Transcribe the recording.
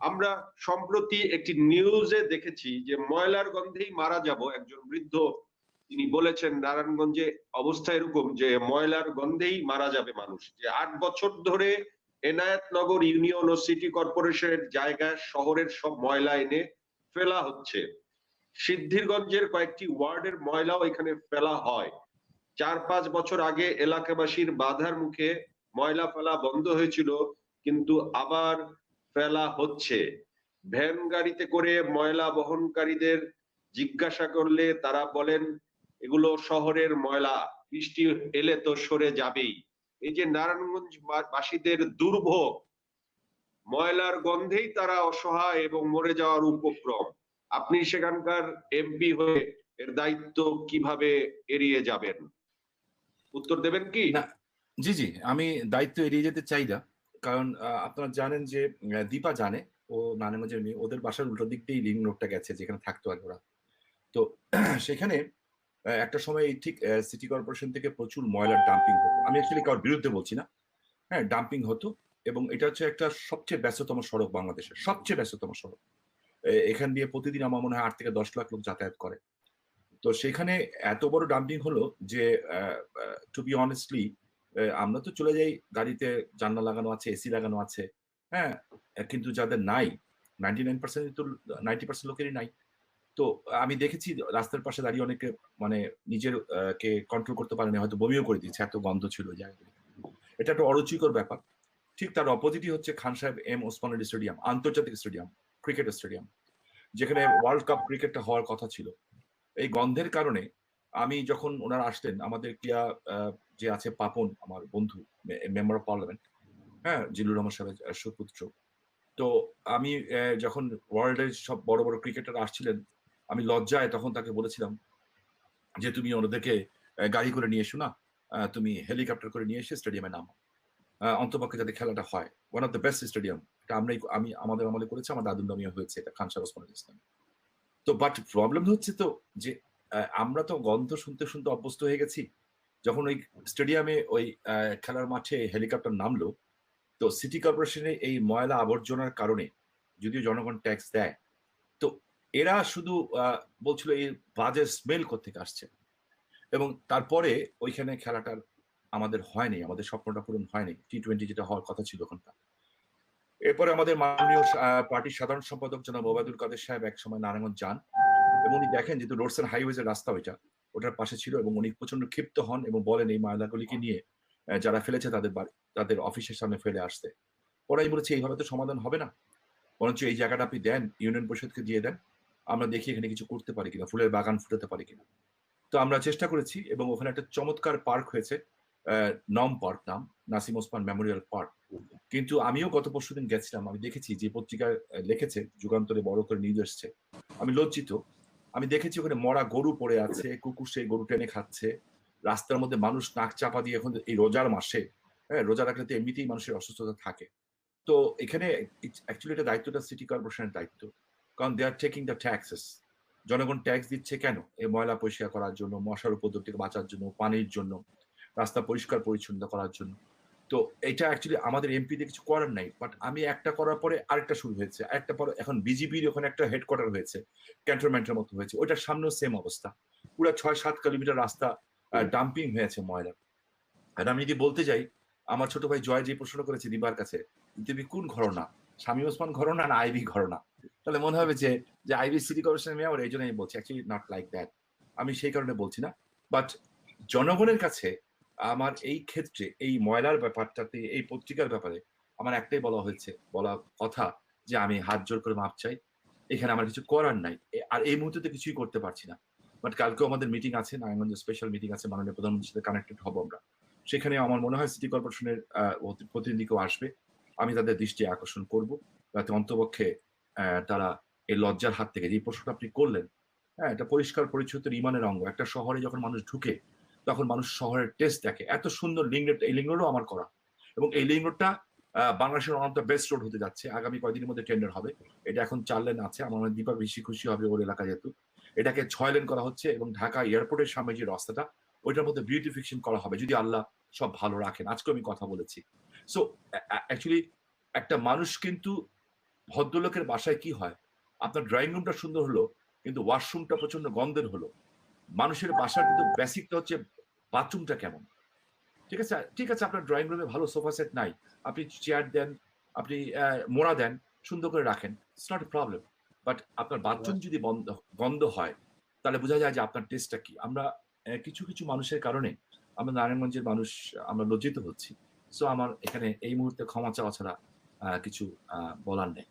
আমরা সম্প্রতি একটি নিউজে দেখেছি যে ময়লার গন্ধেই মারা যাব, একজন বৃদ্ধ তিনি বলেছেন নারায়ণগঞ্জে অবস্থা এরকম যে ময়লার গন্ধেই মারা যাবে মানুষ, যে 8 বছর ধরে এনায়েতনগর ইউনিয়ন ও সিটি কর্পোরেশনের জায়গায় শহরের সব ময়লা এনে ফেলা হচ্ছে। সিদ্ধিরগঞ্জের কয়েকটি ওয়ার্ডের ময়লাও এখানে ফেলা হয়। 4-5 বছর আগে এলাকাবাসীর বাধার মুখে ময়লা ফেলা বন্ধ হয়েছিল, কিন্তু আবার ফেলা হচ্ছে। ভ্যান গাড়িতে করে ময়লা বহনকারীদের জিজ্ঞাসা করলে তারা বলেন এগুলো শহরের ময়লা, বৃষ্টি এলে তো সরে যাবেই। এই যে নারায়ণগঞ্জ বাসীদের দুর্ভোগ, ময়লার গন্ধেই তারা অসহায় এবং মরে যাওয়ার উপক্রম, আপনি সেখানকার এমপি হয়ে এর দায়িত্ব কিভাবে এড়িয়ে যাবেন? উত্তর দেবেন কি? না, জি জি, আমি দায়িত্ব এড়িয়ে যেতে চাই না। কারণ আপনারা জানেন যে দীপা জানে, ও নারায়ণগঞ্জের মেয়ে, ওদের বাসার উল্টো দিক দিয়েই লিঙ্ক রোডটা গেছে যেখানে থাকতো আগে ওরা। তো সেখানে একটা সময় এই ঠিক সিটি কর্পোরেশন থেকে প্রচুর ময়লার ডাম্পিং হতো। আমি অ্যাকচুয়ালি কারোর বিরুদ্ধে বলছি না, হ্যাঁ, ডাম্পিং হতো। এবং এটা হচ্ছে একটা সবচেয়ে ব্যস্ততম সড়ক, বাংলাদেশের সবচেয়ে ব্যস্ততম সড়ক। এখান দিয়ে প্রতিদিন আমার মনে হয় 8 থেকে 10 লাখ লোক যাতায়াত করে। তো সেখানে এত বড় ডাম্পিং হলো যে টু বি অনেস্টলি আমরা তো চলে যাই, গাড়িতে জানলা লাগানো আছে, এসি লাগানো আছে, হ্যাঁ, কিন্তু যাদের নাই 99% তো 90% লোকেরই নাই। তো আমি দেখেছি রাস্তার পাশে দাঁড়িয়ে অনেকে মানে নিজের কে কন্ট্রোল করতে পারেনি, হয়তো বমিও করে দিচ্ছে, এত গন্ধ ছিল জায়গাগুলো। এটা একটা অরুচিকর ব্যাপার। ঠিক তার অপোজিটই হচ্ছে খান সাহেব এম ওসমান আলী স্টেডিয়াম, আন্তর্জাতিক স্টেডিয়াম, ক্রিকেট স্টেডিয়াম, যেখানে ওয়ার্ল্ড কাপ ক্রিকেটটা হওয়ার কথা ছিল। এই গন্ধের কারণে আমি যখন ওনারা আসলেন, আমাদের ক্রিয়া যে আছে পাপন, আমার বন্ধু, মেম্বার অফ পার্লামেন্ট, হ্যাঁ, জিল্লুর রহমান সাহেবের সুপুত্র। তো আমি যখন ওয়ার্ল্ডের সব বড় বড় ক্রিকেটার আসছিলেন, আমি লজ্জায় তখন তাকে বলেছিলাম যে তুমি ওনাদেরকে গাড়ি করে নিয়ে এসো না, তুমি হেলিকপ্টার করে নিয়ে এসে স্টেডিয়ামে নামো, অন্তপক্ষে যাতে খেলাটা হয়। One of the best stadium, এটা আমি আমাদের আমলে করেছি, আমার দাদুর নামিয়ে হয়েছে এটা, খান শাহ ওসমান ইসলাম। তো বাট প্রবলেম হচ্ছে তো যে আমরা তো গন্ধ শুনতে শুনতে অভ্যস্ত হয়ে গেছি। যখন ওই স্টেডিয়ামে ওই খেলার মাঠে হেলিকপ্টার নামলো, তো সিটি কর্পোরেশনের এই ময়লা আবর্জনার কারণে, যদিও জনগণ ট্যাক্স দেয়, তো এরা শুধু বলছিল এই বাজে স্মেল কোত্থেকে আসছে। এবং তারপরে ওইখানে খেলাটার আমাদের হয়নি, আমাদের স্বপ্নটা পূরণ হয়নি, T20 যেটা হওয়ার কথা ছিল ওখানটা। এরপরে আমাদের মাননীয় পার্টির সাধারণ সম্পাদক জনাব ওবায়দুল কাদের সাহেব এক সময় নারায়ণগঞ্জ যান, এবং উনি দেখেন যেহেতু রোডস এন্ড হাইওয়েজ এর রাস্তা ওটার পাশে ছিল, এবং উনি প্রচন্ড ক্ষিপ্ত হন এবং বলেন এই ময়লাগুলিকে নিয়ে যারা ফেলেছে তাদের অফিসের সামনে ফেলে আসতে। ওরাই বলেছে এইভাবে তো সমাধান হবে না, বরঞ্চ এই জায়গাটা আপনি দেন ইউনিয়ন পরিষদকে দিয়ে দেন, আমরা দেখি এখানে কিছু করতে পারি কিনা, ফুলের বাগান ফুটাতে পারি কিনা। তো আমরা চেষ্টা করেছি, এবং ওখানে একটা চমৎকার পার্ক হয়েছে, নম পার্ক নাম, নাসিম ওসমান মেমোরিয়াল পার্ক। কিন্তু আমিও গত পরশুদিন গেছিলাম, আমি দেখেছি যে পত্রিকায় লিখেছে, যুগান্তরে বড় করে নিউজ এসছে, আমি লজ্জিত। আমি দেখেছি ওখানে মরা গরু পড়ে আছে, কুকুর সেই গরু টেনে খাচ্ছে, রাস্তার মধ্যে মানুষ নাক চাপা দিয়ে, এখন এই রোজার মাসে, হ্যাঁ, রোজা রাখলে তো এমনিতেই মানুষের অসুস্থতা থাকে। তো এখানে অ্যাকচুয়ালি এটা দায়িত্বটা সিটি কর্পোরেশনের দায়িত্ব, কারণ দে আর টেকিং দ্য ট্যাক্সেস। জনগণ ট্যাক্স দিচ্ছে কেন? এই ময়লা পরিষ্কার করার জন্য, মশার উপদ্রব থেকে বাঁচার জন্য, পানির জন্য, রাস্তা পরিষ্কার পরিচ্ছন্ন করার জন্য। তো এটা অ্যাকচুয়ালি আমাদের এমপিদের কিছু করার নাই, বাট আমি একটা করার পরে আরেকটা শুরু হয়েছে, আরেকটা পরে এখন বিজিবির ওখানে একটা হেডকোয়ার্টার হয়েছে, ক্যান্টনমেন্টের মতো হয়েছে, ওইটার সামনেও সেম অবস্থা, পুরো 6-7 কিলোমিটার রাস্তা ডাম্পিং হয়েছে ময়লা। আর আমি যদি বলতে যাই, আমার ছোট ভাই জয় যে প্রশ্ন করেছে দিবার কাছে, তুমি কোন ঘরনা, শামীম ওসমান ঘরনা না আইবি ঘরনা, তাহলে মনে হবে যে যে আইবি সিটি কর্পোরেশনের মেয়র, এই জন্য আমি বলছি, অ্যাকচুয়ালি নট লাইক দ্যাট, আমি সেই কারণে বলছি না। বাট জনগণের কাছে আমার এই ক্ষেত্রে এই ময়লার ব্যাপারটাতে, এই পত্রিকার ব্যাপারে আমার একটাই বলা কথা, যে আমি হাত জোর করে মাপ চাই, এখানে আমার কিছু করার নাই, আর এই মুহূর্তে কিছুই করতে পারছি না। বাট কালকেও আমাদের মিটিং আছে, নারায়ণগঞ্জের স্পেশাল মিটিং আছে, মাননীয় প্রধানমন্ত্রীর সাথে কানেক্টেড হবো আমরা। সেখানে আমার মনে হয় সিটি কর্পোরেশনের প্রতিনিধিকেও আসবে, আমি তাদের দৃষ্টি আকর্ষণ করব, যাতে অন্তপক্ষে তারা এই লজ্জার হাত থেকে, যে প্রশ্নটা আপনি করলেন, হ্যাঁ, এটা পরিষ্কার পরিচ্ছন্ন ইমানের অঙ্গ। একটা শহরে যখন মানুষ ঢুকে, তখন মানুষ শহরের টেস্ট দেখে। এত সুন্দর লিঙ্ক রোড, এই লিঙ্ক রোডও আমার করা, এবং এই লিঙ্ক রোডটা বাংলাদেশের one of the best road হতে যাচ্ছে, আগামী কয়েকদিনের মধ্যে টেন্ডার হবে। এটা এখন 4 লেন আছে, আমার মনে হয় দীপা বেশি খুশি হবে ওর এলাকা যেহেতু। এটাকে 6 লেন করা হচ্ছে, এবং ঢাকা এয়ারপোর্টের সামনে যে রাস্তাটা, ওইটার মধ্যে বিউটিফিকেশন করা হবে, যদি আল্লাহ সব ভালো রাখেন। আজকে আমি কথা বলেছি। সো অ্যাকচুয়ালি একটা মানুষ কিন্তু ভদ্রলোকের বাসায় কি হয়, আপনার ড্রয়িং রুমটা সুন্দর হলো কিন্তু ওয়াশরুমটা প্রচন্ড গন্ধের হলো। মানুষের বাসার কিন্তু বেসিকটা হচ্ছে বাথরুমটা কেমন। ঠিক আছে? ঠিক আছে, আপনার ড্রয়িং রুমে ভালো সোফা সেট নাই। আপনি চেয়ার দেন, আপনি মোড়া দেন, সুন্দর করে রাখেন। It's not a problem. But আপনার বাথরুম যদি গন্ধ হয়, তাহলে বোঝা যায় যে আপনার টেস্টটা কি। আমরা কিছু, কিছু মানুষের কারণে আমরা নারায়ণগঞ্জের মানুষ আমরা লজ্জিত হচ্ছি। সো আমার এখানে এই মুহূর্তে ক্ষমা চাওয়া ছাড়া কিছু বলার নেই।